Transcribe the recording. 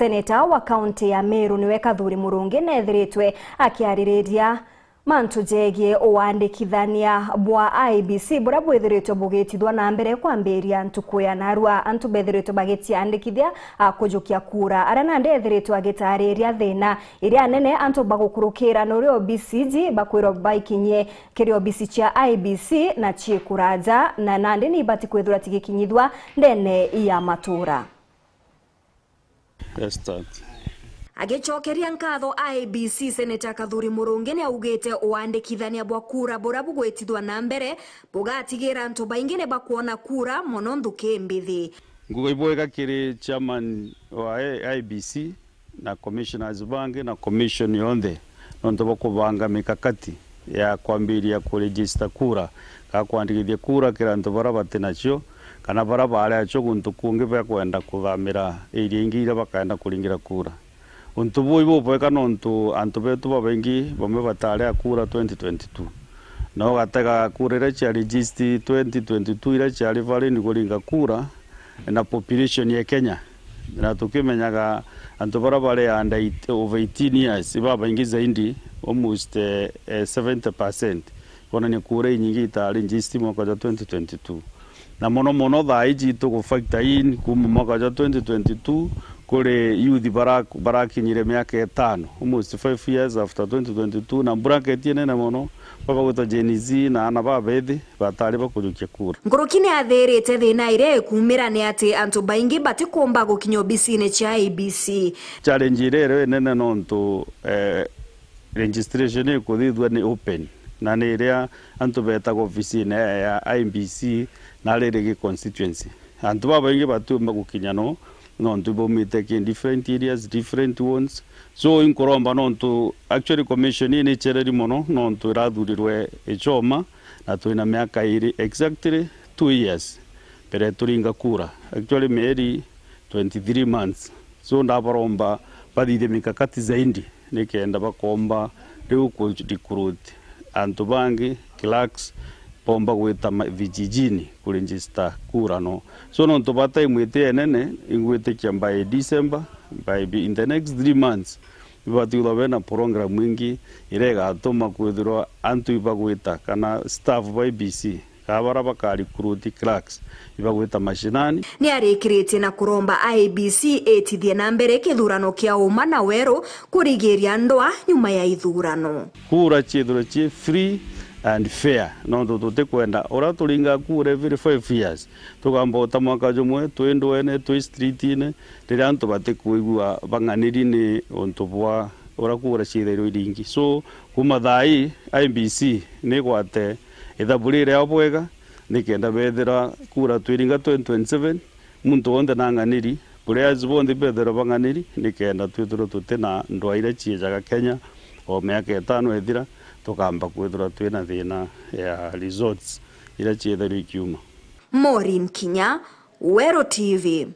Senator wa kaunti ya Meru niwe Kathuri Murungi nethiritwe akiaririria mantu jegie uandikithania bwa IEBC bura bwithiritwe bugitithwa na mbere kwambiria ntuku ya narua antu bethiritwe bagitiandikithia kujukia kura arana ndethiritwe agitariria thina iria nene antu bagukurukira nurio BCG bakwiro baikinye kirio BC cha IEBC na chikuraja na nandi ni bati kwithura tigikinyithwa ndene ya matura. Agichokeria nkatho IEBC Senator Kathuri Murungi ni augite uandikithania bwa kura bura bugwitithwa na mbere bugatigira antu baingine bakuona kura mono nthuki mbithi. Ngugibwega kiri chairman wa IEBC na commissioners bangi na commission yonde nonto bakubanga mikakati ya kwambiria kuregister kura ka kuandikithia kura kira antu bara batinacho kana bara bale acho guntu kungi bakwenda kuthamira iri ingira bakaenda kuringira kura. Untu bwo bweka nontu antu betu babengi bamwe batale kura 2022 no gatega kura ira cha register 2022 ira cha rivali ni kuringa kura na population ya Kenya na tukimenyaga antu bara bale under over 18 years babengi zaidi almost 70% kona ni kura nyingi itali register mwaka wa 2022 na mono thaiji to factor in kuma mwaka wa 2022 kule youth barakinyire miaka 5 almost 5 years after 2022 na bracket yene mono baba guto Gen Z na ana babethi batari bakujukia kura. Ngurukini athirite thina ire kumira ni ati antu baingi batikumba gukinyo BC-ne cha IEBC. Challenge ire nene nontu registration ikuthithwa ni open na ni ria antu beta office-ne ya IEBC na riri constituency antu baingi batumba gukinya no nontu bomite in different areas, different ones. So in Koromba nontu actually commission ni chereri mono nontu rathurirwe echoma na tuina miaka iri exactly 2 years pere turinga kura actually meri 23 months. So ndabaromba badide mikakati zaidi nikenda bakomba riu kurecruit antu bangi clerks pomba gwita vijijini kuregister kura no. So nontu bata imwite nene ingwite by December by in the next 3 months batiula bena program mwingi irega atoma kwithirwa antu ibagwita kana staff by IEBC kabara bakari recruit clerks ibagwita mashinani ni arikirite na kuromba IEBC etithie na mbere kithurano kia uma na weru kurigiria ndwa nyuma ya ithurano kura chithuro chi free and fair no tute kwenda ora tulinga kura every 5 years tukambota mwaka jumwe twendwene twi street ine rira antu bate kuigua banganiri ni onto bwa ora kura chithero iringi. So kuma thai IEBC ni gwate ithabulire abwega nikenda bethera kura twiringa 2027 muntu wonde nanganiri kuria zibonde bethera banganiri nikenda twithuro tute na ndwa ira chijaga Kenya o miaka 5 ethira tukamba kwithura twina thina ya resorts ira chiethero ikiuma. Maureen Kinya, Wero TV.